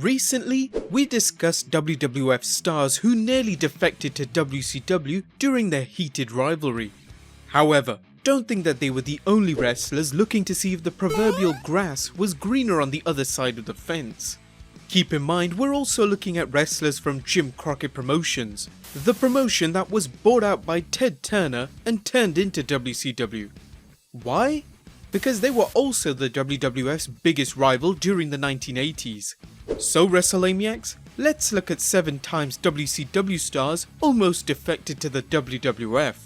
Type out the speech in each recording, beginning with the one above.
Recently, we discussed WWF stars who nearly defected to WCW during their heated rivalry. However, don't think that they were the only wrestlers looking to see if the proverbial grass was greener on the other side of the fence. Keep in mind, we're also looking at wrestlers from Jim Crockett Promotions, the promotion that was bought out by Ted Turner and turned into WCW. Why? Because they were also the WWF's biggest rival during the 1980s. So Wrestlelamaniacs, let's look at 7 times WCW stars almost defected to the WWF.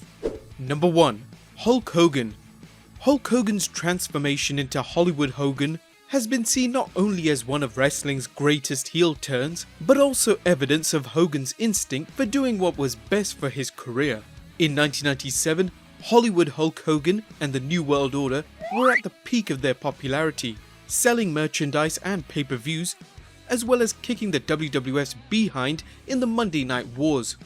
Number 1. Hulk Hogan. Hulk Hogan's transformation into Hollywood Hogan has been seen not only as one of wrestling's greatest heel turns, but also evidence of Hogan's instinct for doing what was best for his career. In 1997, Hollywood Hulk Hogan and the New World Order were at the peak of their popularity, selling merchandise and pay-per-views, as well as kicking the WWF's behind in the Monday Night Wars.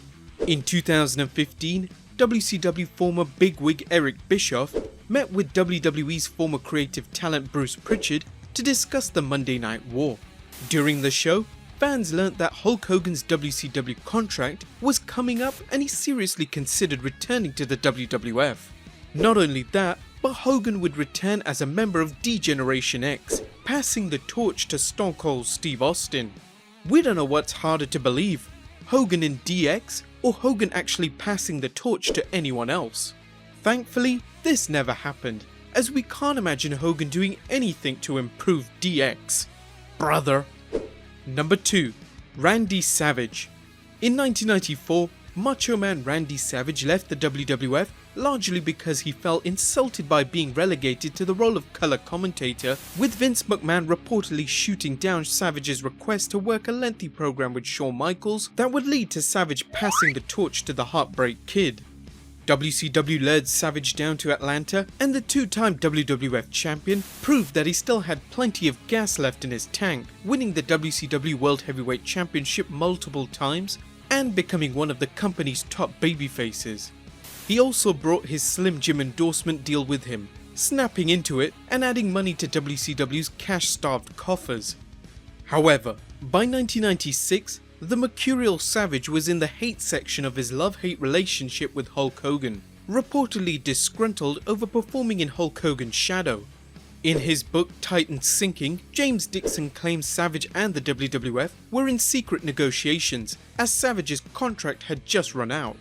In 2015, WCW former bigwig Eric Bischoff met with WWE's former creative talent Bruce Pritchard to discuss the Monday Night War. During the show, fans learnt that Hulk Hogan's WCW contract was coming up and he seriously considered returning to the WWF. Not only that, but Hogan would return as a member of D-Generation X, passing the torch to Stone Cold Steve Austin. We don't know what's harder to believe, Hogan in DX or Hogan actually passing the torch to anyone else. Thankfully, this never happened, as we can't imagine Hogan doing anything to improve DX. Brother. Number 2. Randy Savage. In 1994, Macho Man Randy Savage left the WWF largely because he felt insulted by being relegated to the role of color commentator, with Vince McMahon reportedly shooting down Savage's request to work a lengthy program with Shawn Michaels that would lead to Savage passing the torch to the Heartbreak Kid. WCW lured Savage down to Atlanta, and the 2-time WWF champion proved that he still had plenty of gas left in his tank, winning the WCW World Heavyweight Championship multiple times and becoming one of the company's top babyfaces. He also brought his Slim Jim endorsement deal with him, snapping into it and adding money to WCW's cash-starved coffers. However, by 1996, the mercurial Savage was in the hate section of his love-hate relationship with Hulk Hogan, reportedly disgruntled over performing in Hulk Hogan's shadow. In his book Titan Sinking, James Dixon claims Savage and the WWF were in secret negotiations, as Savage's contract had just run out.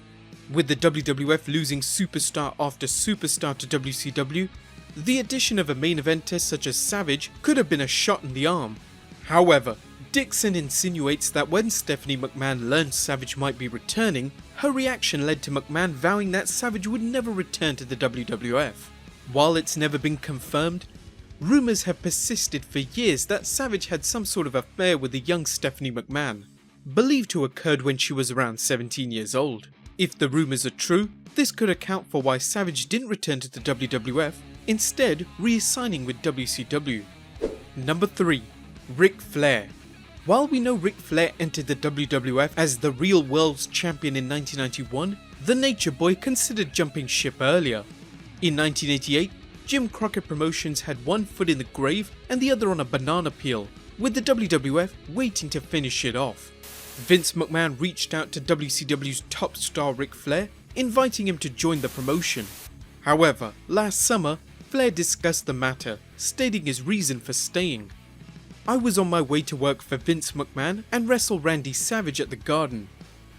With the WWF losing superstar after superstar to WCW, the addition of a main eventer such as Savage could have been a shot in the arm. However, Dixon insinuates that when Stephanie McMahon learned Savage might be returning, her reaction led to McMahon vowing that Savage would never return to the WWF. While it's never been confirmed, rumours have persisted for years that Savage had some sort of affair with the young Stephanie McMahon, believed to have occurred when she was around 17 years old. If the rumours are true, this could account for why Savage didn't return to the WWF, instead re-signing with WCW. Number 3. Ric Flair. While we know Ric Flair entered the WWF as the real world's champion in 1991, the Nature Boy considered jumping ship earlier. In 1988, Jim Crockett Promotions had one foot in the grave and the other on a banana peel, with the WWF waiting to finish it off. Vince McMahon reached out to WCW's top star Ric Flair, inviting him to join the promotion. However, last summer, Flair discussed the matter, stating his reason for staying. I was on my way to work for Vince McMahon and wrestle Randy Savage at the Garden.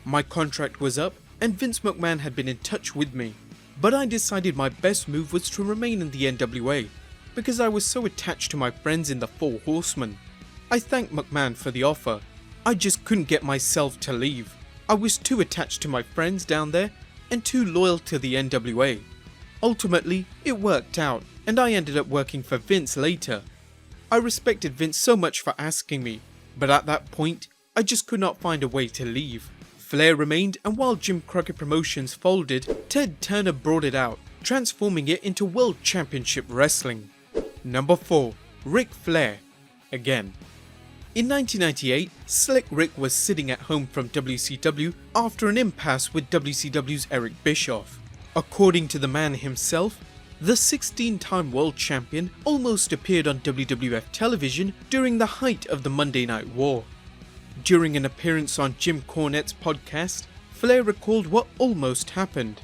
My contract was up and Vince McMahon had been in touch with me, but I decided my best move was to remain in the NWA because I was so attached to my friends in the Four Horsemen. I thanked McMahon for the offer. I just couldn't get myself to leave. I was too attached to my friends down there and too loyal to the NWA. Ultimately, it worked out and I ended up working for Vince later. I respected Vince so much for asking me, but at that point, I just could not find a way to leave. Flair remained, and while Jim Crockett Promotions folded, Ted Turner brought it out, transforming it into World Championship Wrestling. Number 4. Ric Flair Again. In 1998, Slick Rick was sitting at home from WCW after an impasse with WCW's Eric Bischoff. According to the man himself, the 16-time world champion almost appeared on WWF television during the height of the Monday Night War. During an appearance on Jim Cornette's podcast, Flair recalled what almost happened.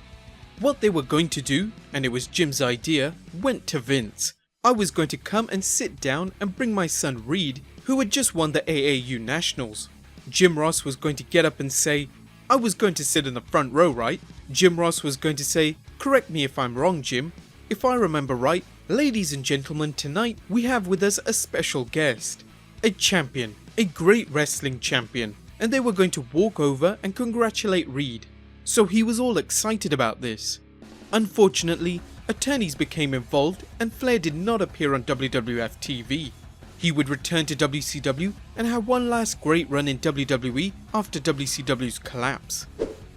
What they were going to do, and it was Jim's idea, went to Vince. I was going to come and sit down and bring my son Reed, who had just won the AAU Nationals. Jim Ross was going to get up and say, I was going to sit in the front row, right? Jim Ross was going to say, correct me if I'm wrong, Jim. If I remember right, ladies and gentlemen, tonight we have with us a special guest. A champion, a great wrestling champion, and they were going to walk over and congratulate Reed. So he was all excited about this. Unfortunately, attorneys became involved and Flair did not appear on WWF TV. He would return to WCW and have one last great run in WWE after WCW's collapse.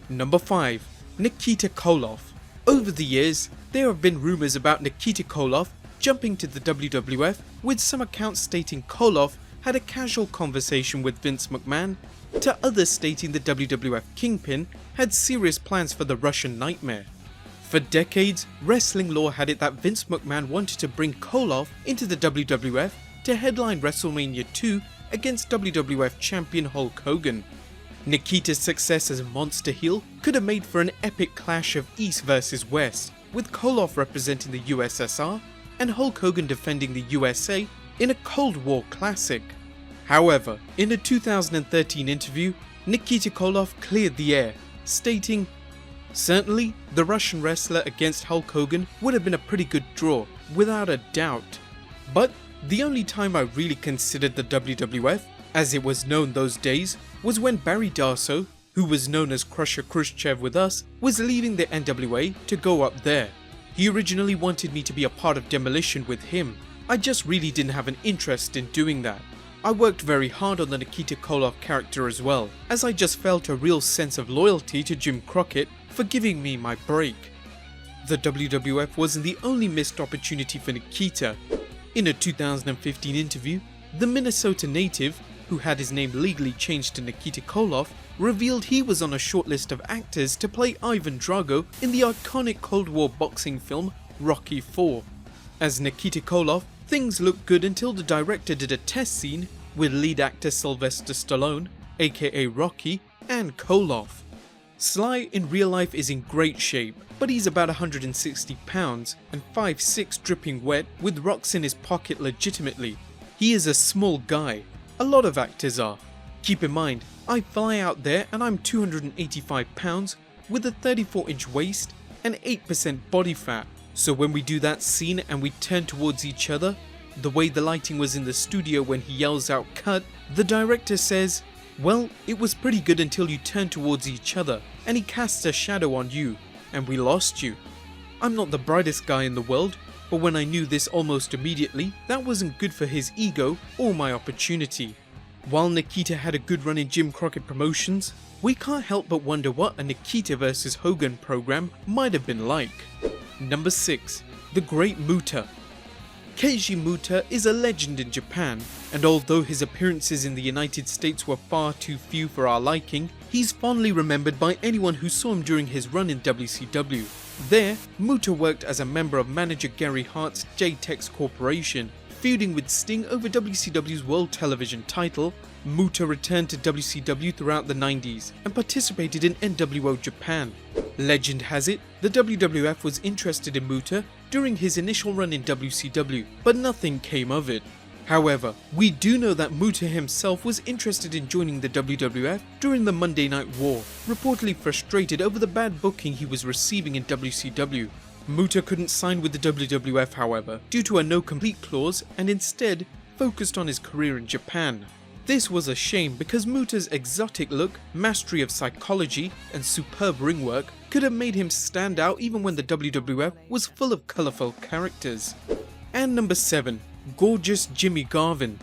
Number 5. Nikita Koloff. Over the years, there have been rumours about Nikita Koloff jumping to the WWF, with some accounts stating Koloff had a casual conversation with Vince McMahon, to others stating the WWF Kingpin had serious plans for the Russian Nightmare. For decades, wrestling lore had it that Vince McMahon wanted to bring Koloff into the WWF to headline WrestleMania 2 against WWF champion Hulk Hogan. Nikita's success as a monster heel could have made for an epic clash of East versus West, with Koloff representing the USSR and Hulk Hogan defending the USA in a Cold War classic. However, in a 2013 interview, Nikita Koloff cleared the air, stating, certainly, the Russian wrestler against Hulk Hogan would have been a pretty good draw, without a doubt. But the only time I really considered the WWF, as it was known those days, was when Barry Darsow, who was known as Crusher Khrushchev with us, was leaving the NWA to go up there. He originally wanted me to be a part of Demolition with him. I just really didn't have an interest in doing that. I worked very hard on the Nikita Koloff character as well, as I just felt a real sense of loyalty to Jim Crockett for giving me my break. The WWF wasn't the only missed opportunity for Nikita. In a 2015 interview, the Minnesota native, who had his name legally changed to Nikita Koloff, revealed he was on a short list of actors to play Ivan Drago in the iconic Cold War boxing film Rocky IV. As Nikita Koloff, things looked good until the director did a test scene with lead actor Sylvester Stallone, aka Rocky, and Koloff. Sly in real life is in great shape, but he's about 160 pounds and 5'6" dripping wet with rocks in his pocket legitimately. He is a small guy. A lot of actors are. Keep in mind, I fly out there and I'm 285 pounds with a 34-inch waist and 8% body fat. So when we do that scene and we turn towards each other, the way the lighting was in the studio when he yells out cut, the director says, well, it was pretty good until you turned towards each other and he casts a shadow on you and we lost you. I'm not the brightest guy in the world, but when I knew this almost immediately, that wasn't good for his ego or my opportunity. While Nikita had a good run in Jim Crockett Promotions, we can't help but wonder what a Nikita vs Hogan program might have been like. Number 6. The Great Muta. Keiji Muta is a legend in Japan, and although his appearances in the United States were far too few for our liking, he's fondly remembered by anyone who saw him during his run in WCW. There, Muta worked as a member of manager Gary Hart's J-Tex Corporation, feuding with Sting over WCW's World Television title. Muta returned to WCW throughout the 90s and participated in NWO Japan. Legend has it, the WWF was interested in Muta during his initial run in WCW, but nothing came of it. However, we do know that Muta himself was interested in joining the WWF during the Monday Night War, reportedly frustrated over the bad booking he was receiving in WCW. Muta couldn't sign with the WWF, however, due to a no-compete clause, and instead focused on his career in Japan. This was a shame because Muta's exotic look, mastery of psychology, and superb ring work could have made him stand out even when the WWF was full of colourful characters. And number 7. Gorgeous Jimmy Garvin.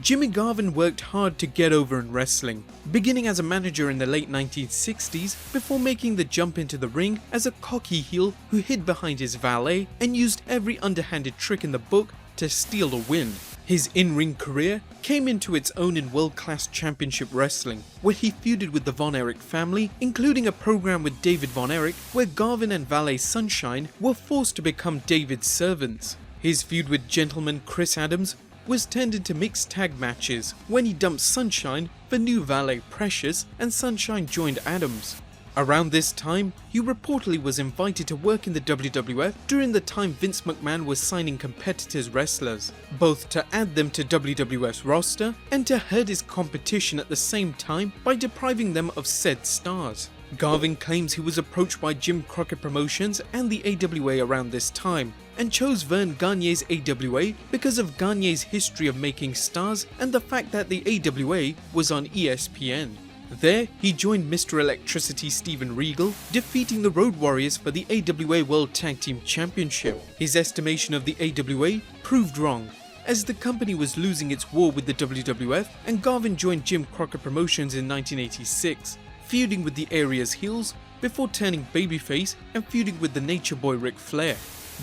Jimmy Garvin worked hard to get over in wrestling, beginning as a manager in the late 1960s before making the jump into the ring as a cocky heel who hid behind his valet and used every underhanded trick in the book to steal a win. His in-ring career came into its own in world-class championship wrestling, where he feuded with the Von Erich family, including a program with David Von Erich where Garvin and valet Sunshine were forced to become David's servants. His feud with gentleman Chris Adams was turned into mixed tag matches when he dumped Sunshine for for new valet Precious and Sunshine joined Adams. Around this time, he reportedly was invited to work in the WWF during the time Vince McMahon was signing competitors wrestlers, both to add them to WWF's roster and to hurt his competition at the same time by depriving them of said stars. Garvin claims he was approached by Jim Crockett Promotions and the AWA around this time, and chose Vern Gagne's AWA because of Gagne's history of making stars and the fact that the AWA was on ESPN. There, he joined Mr. Electricity Steven Regal, defeating the Road Warriors for the AWA World Tag Team Championship. His estimation of the AWA proved wrong, as the company was losing its war with the WWF, and Garvin joined Jim Crockett Promotions in 1986, feuding with the area's heels before turning babyface and feuding with the Nature Boy Ric Flair.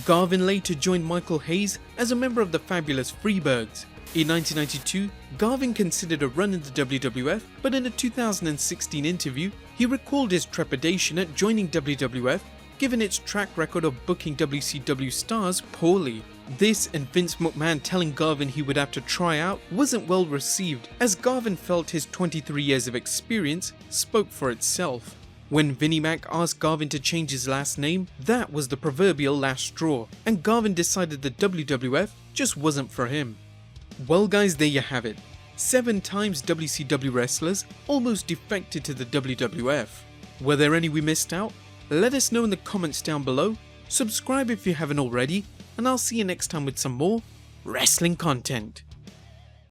Garvin later joined Michael Hayes as a member of the Fabulous Freebirds. In 1992, Garvin considered a run in the WWF, but in a 2016 interview, he recalled his trepidation at joining WWF given its track record of booking WCW stars poorly. This and Vince McMahon telling Garvin he would have to try out wasn't well received, as Garvin felt his 23 years of experience spoke for itself. When Vinnie Mac asked Garvin to change his last name, that was the proverbial last straw, and Garvin decided the WWF just wasn't for him. Well guys, there you have it. 7 times WCW wrestlers almost defected to the WWF. Were there any we missed out? Let us know in the comments down below. Subscribe if you haven't already, and I'll see you next time with some more wrestling content.